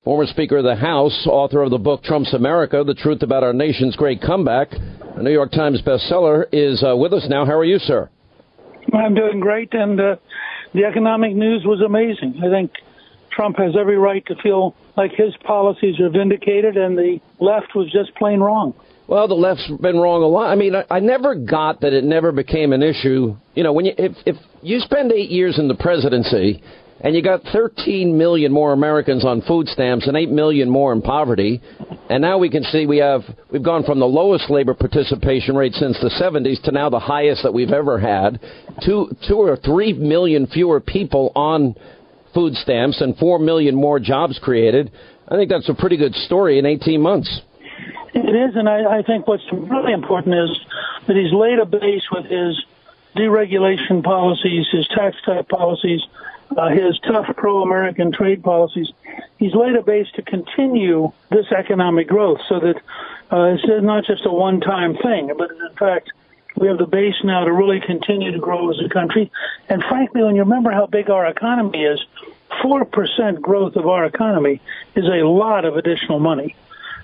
former Speaker of the House, author of the book Trump's America, The Truth About Our Nation's Great Comeback, a New York Times bestseller, is with us now. How are you, sir? I'm doing great, and the economic news was amazing. I think Trump has every right to feel like his policies are vindicated, and the left was just plain wrong. Well, the left's been wrong a lot. I mean, I never got that it never became an issue. You know, when if you spend 8 years in the presidency and you got 13 million more Americans on food stamps and 8 million more in poverty, and now we can see we've gone from the lowest labor participation rate since the 70s to now the highest that we've ever had, 2 or 3 million fewer people on food stamps and 4 million more jobs created. I think that's a pretty good story in 18 months. It is, and I think what's really important is that he's laid a base with his deregulation policies, his tax cut policies, his tough pro-American trade policies. He's laid a base to continue this economic growth so that it's not just a one-time thing, but in fact, we have the base now to really continue to grow as a country. And frankly, when you remember how big our economy is, 4% growth of our economy is a lot of additional money.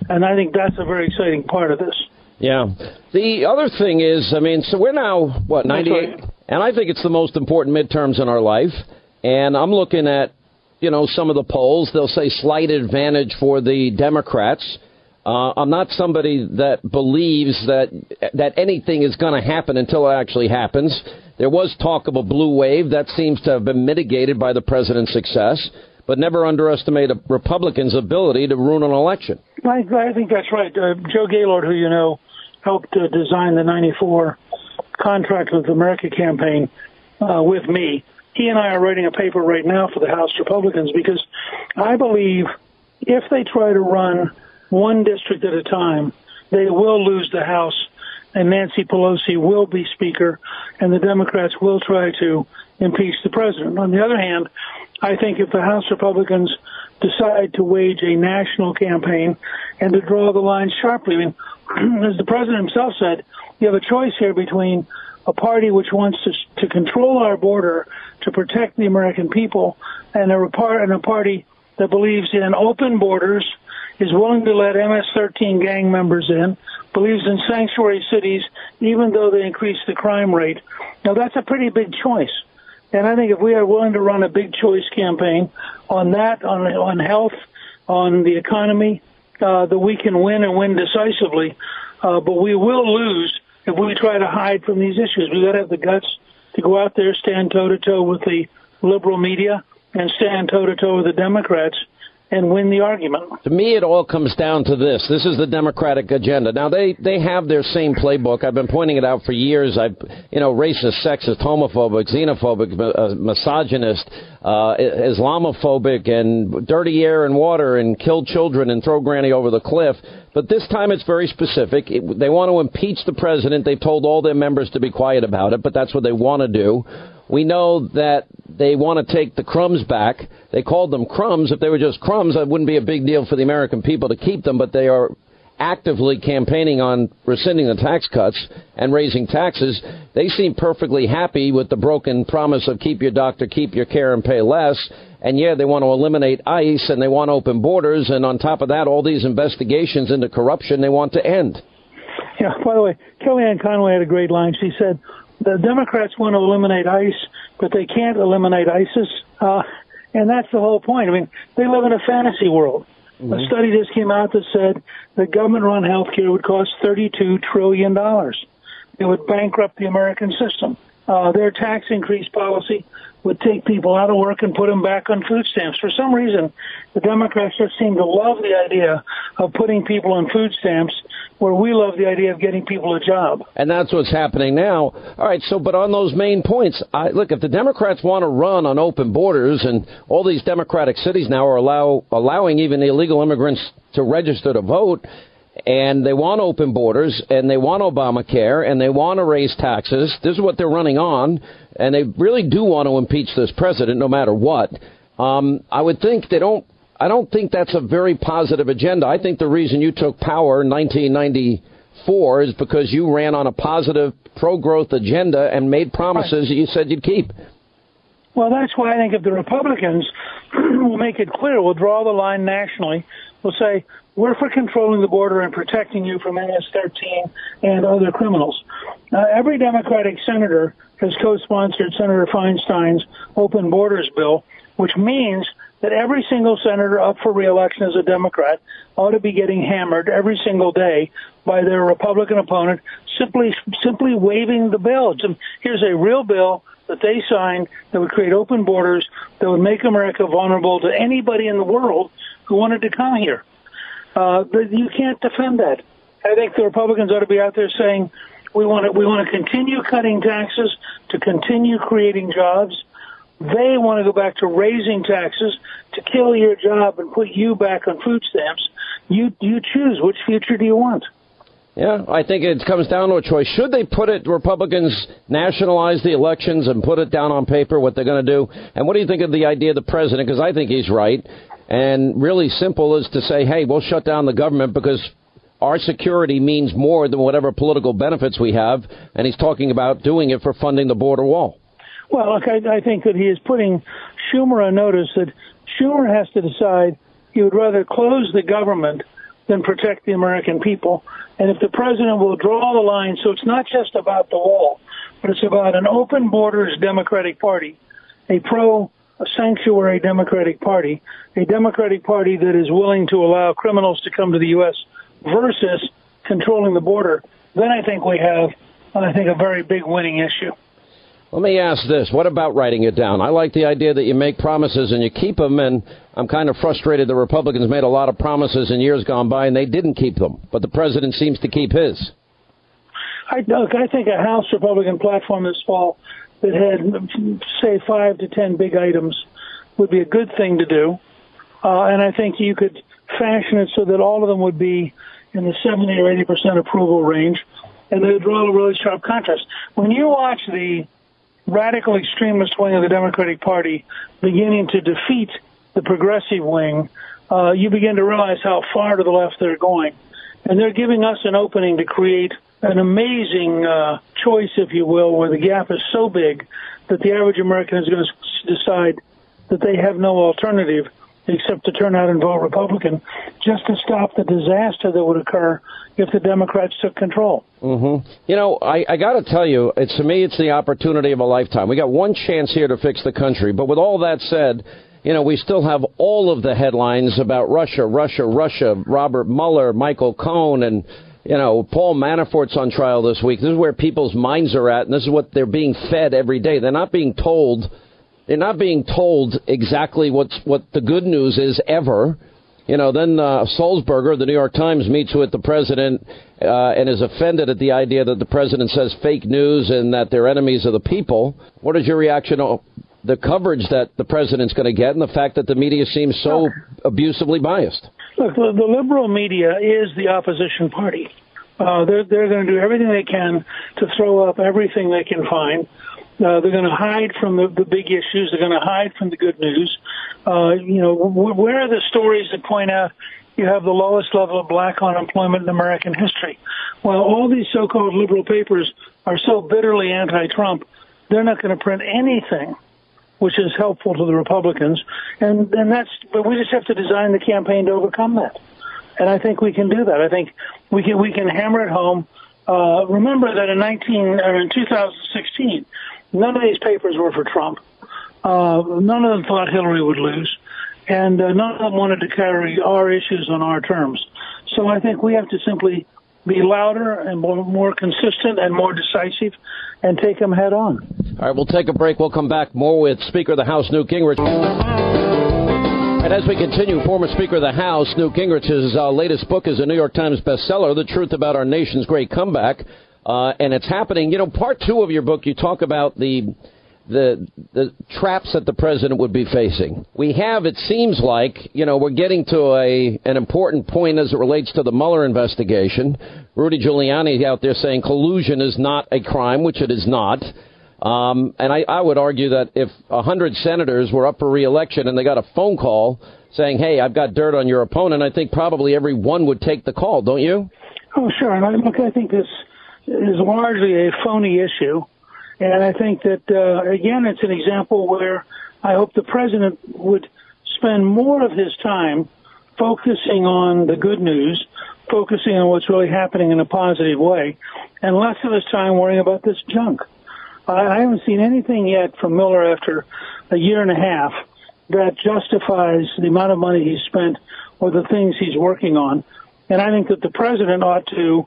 And I think that's a very exciting part of this. Yeah. The other thing is, I mean, so we're now, 98? Right. And I think it's the most important midterms in our life. And I'm looking at, some of the polls. They'll say slight advantage for the Democrats. I'm not somebody that believes that anything is going to happen until it actually happens. There was talk of a blue wave. That seems to have been mitigated by the president's success. But never underestimate a Republican's ability to ruin an election. I think that's right. Joe Gaylord, who you know, helped design the 94 Contract with America campaign with me. He and I are writing a paper right now for the House Republicans because I believe if they try to run one district at a time, they will lose the House, and Nancy Pelosi will be Speaker, and the Democrats will try to impeach the president. On the other hand, I think if the House Republicans decide to wage a national campaign and to draw the line sharply, I mean, as the president himself said, you have a choice here between a party which wants to control our border to protect the American people and a party that believes in open borders, is willing to let MS-13 gang members in, believes in sanctuary cities, even though they increase the crime rate. Now, that's a pretty big choice. And I think if we are willing to run a big choice campaign on that, on health, on the economy, that we can win and win decisively. But we will lose if we try to hide from these issues. We've got to have the guts to go out there, stand toe-to-toe with the liberal media and stand toe-to-toe with the Democrats and win the argument. To me, it all comes down to this. This is the Democratic agenda. Now, they have their same playbook. I've been pointing it out for years. Racist, sexist, homophobic, xenophobic, misogynist, Islamophobic, and dirty air and water, and kill children and throw granny over the cliff. But this time it's very specific. They want to impeach the president. They've told all their members to be quiet about it, but that's what they want to do. We know that they want to take the crumbs back. They called them crumbs. If they were just crumbs, that wouldn't be a big deal for the American people to keep them, but they are actively campaigning on rescinding the tax cuts and raising taxes. They seem perfectly happy with the broken promise of keep your doctor, keep your care, and pay less. And, yeah, they want to eliminate ICE, and they want open borders. And on top of that, all these investigations into corruption they want to end. Yeah, by the way, Kellyanne Conway had a great line. She said, the Democrats want to eliminate ICE, but they can't eliminate ISIS. And that's the whole point. I mean, they live in a fantasy world. Mm-hmm. A study just came out that said that government-run health care would cost $32 trillion. It would bankrupt the American system. Their tax increase policy would take people out of work and put them back on food stamps. For some reason, the Democrats just seem to love the idea of putting people on food stamps, where we love the idea of getting people a job. And that's what's happening now. All right, but on those main points, look, if the Democrats want to run on open borders, and all these Democratic cities now are allowing even illegal immigrants to register to vote, and they want open borders, and they want Obamacare, and they want to raise taxes. This is what they're running on, and they really do want to impeach this president no matter what. I would think I don't think that's a very positive agenda. I think the reason you took power in 1994 is because you ran on a positive pro-growth agenda and made promises that you said you'd keep. Well, that's why I think if the Republicans we'll make it clear. We'll draw the line nationally. We'll say, we're for controlling the border and protecting you from MS-13 and other criminals. Every Democratic senator has co-sponsored Senator Feinstein's Open Borders bill, which means that every single senator up for re-election as a Democrat ought to be getting hammered every single day by their Republican opponent, simply waiving the bill. Here's a real bill that they signed that would create open borders, that would make America vulnerable to anybody in the world who wanted to come here. But you can't defend that. I think the Republicans ought to be out there saying, we want to continue cutting taxes, to continue creating jobs. They want to go back to raising taxes, to kill your job and put you back on food stamps. You choose. Which future do you want? Yeah, I think it comes down to a choice. Should they Republicans nationalize the elections and put it down on paper what they're going to do? And what do you think of the idea of the president? Because I think he's right. And really simple is to say, hey, we'll shut down the government because our security means more than whatever political benefits we have. And he's talking about doing it for funding the border wall. Well, look, I think that he is putting Schumer on notice that Schumer has to decide he would rather close the government than protect the American people. And if the president will draw the line, so it's not just about the wall, but it's about an open borders Democratic Party, a pro-sanctuary Democratic Party, a Democratic Party that is willing to allow criminals to come to the U.S. versus controlling the border, then I think we have, a very big winning issue. Let me ask this. What about writing it down? I like the idea that you make promises and you keep them, and I'm kind of frustrated the Republicans made a lot of promises in years gone by and they didn't keep them, but the president seems to keep his. I think a House Republican platform this fall that had, say, 5 to 10 big items would be a good thing to do, and I think you could fashion it so that all of them would be in the 70 or 80% approval range, and they would draw a really sharp contrast. When you watch the radical extremist wing of the Democratic Party beginning to defeat the progressive wing, you begin to realize how far to the left they're going. And they're giving us an opening to create an amazing choice, if you will, where the gap is so big that the average American is going to decide that they have no alternative except to turn out and vote Republican, just to stop the disaster that would occur if the Democrats took control. Mm-hmm. You know, I got to tell you, to me, it's the opportunity of a lifetime. We got one chance here to fix the country. But with all that said, you know, we still have all of the headlines about Russia, Robert Mueller, Michael Cohen, and, you know, Paul Manafort's on trial this week. This is where people's minds are at, and this is what they're being fed every day. They're not being told exactly what the good news is ever. You know, then Sulzberger, the New York Times, meets with the president and is offended at the idea that the president says fake news and that they're enemies of the people. What is your reaction to the coverage that the president's going to get and the fact that the media seems so abusively biased? Look, the liberal media is the opposition party. They're going to do everything they can to throw up everything they can find. They're going to hide from the big issues. They're going to hide from the good news. Where are the stories that point out you have the lowest level of black unemployment in American history? Well, all these so-called liberal papers are so bitterly anti-Trump, they're not going to print anything which is helpful to the Republicans. But we just have to design the campaign to overcome that. And I think we can do that. I think we can hammer it home. Remember that in 2016, none of these papers were for Trump. None of them thought Hillary would lose. And none of them wanted to carry our issues on our terms. So I think we have to simply be louder and more consistent and more decisive and take them head on. All right, we'll take a break. We'll come back more with Speaker of the House, Newt Gingrich. And as we continue, former Speaker of the House, Newt Gingrich's latest book is a New York Times bestseller, The Truth About Our Nation's Great Comeback. And it's happening. You know, part 2 of your book, you talk about the traps that the president would be facing. We have, it seems like, you know, we're getting to an important point as it relates to the Mueller investigation. Rudy Giuliani out there saying collusion is not a crime, which it is not. And I would argue that if 100 senators were up for re-election and they got a phone call saying, hey, I've got dirt on your opponent, I think probably every one would take the call, don't you? Oh, sure. And I think this is largely a phony issue. And I think that, again, it's an example where I hope the president would spend more of his time focusing on the good news, focusing on what's really happening in a positive way, and less of his time worrying about this junk. I haven't seen anything yet from Miller after a year and a half that justifies the amount of money he's spent or the things he's working on. And I think that the president ought to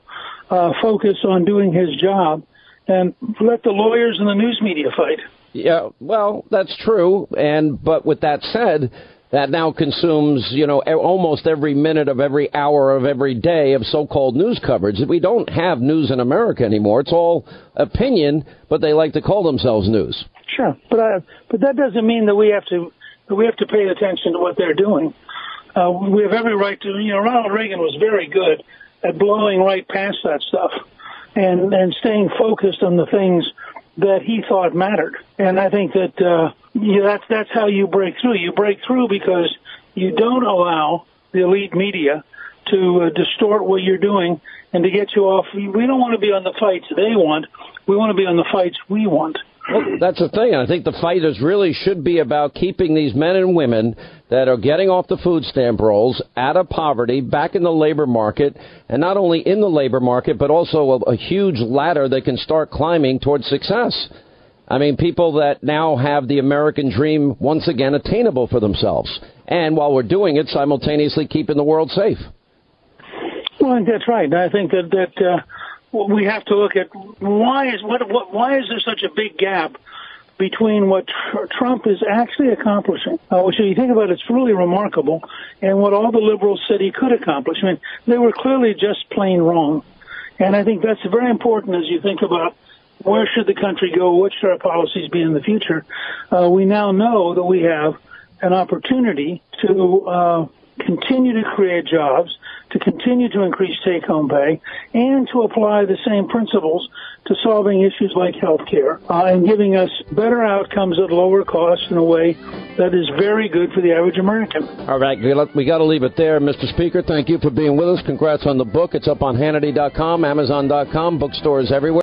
focus on doing his job and let the lawyers and the news media fight. Yeah, well, that's true. But with that said, that now consumes, almost every minute of every hour of every day of so-called news coverage. We don't have news in America anymore. It's all opinion, but they like to call themselves news. Sure, but that doesn't mean that we have to pay attention to what they're doing. We have every right to. Ronald Reagan was very good at blowing right past that stuff and staying focused on the things that he thought mattered. And I think that that's how you break through. You break through because you don't allow the elite media to distort what you're doing and to get you off. We don't want to be on the fights they want. We want to be on the fights we want. Well, that's the thing. I think the fighters really should be about keeping these men and women that are getting off the food stamp rolls, out of poverty, back in the labor market, and not only in the labor market, but also a huge ladder they can start climbing towards success. I mean, people that now have the American dream once again attainable for themselves. And while we're doing it, simultaneously keeping the world safe. Well, I think that's right. I think that we have to look at why is there such a big gap between what Trump is actually accomplishing, which if you think about it, it's really remarkable, and what all the liberals said he could accomplish. I mean, they were clearly just plain wrong. And I think that's very important as you think about where should the country go, what should our policies be in the future. We now know that we have an opportunity to continue to create jobs, to continue to increase take-home pay, and to apply the same principles to solving issues like health care and giving us better outcomes at lower costs in a way that is very good for the average American. All right, we got to leave it there. Mr. Speaker, thank you for being with us. Congrats on the book. It's up on Hannity.com, Amazon.com, bookstores everywhere.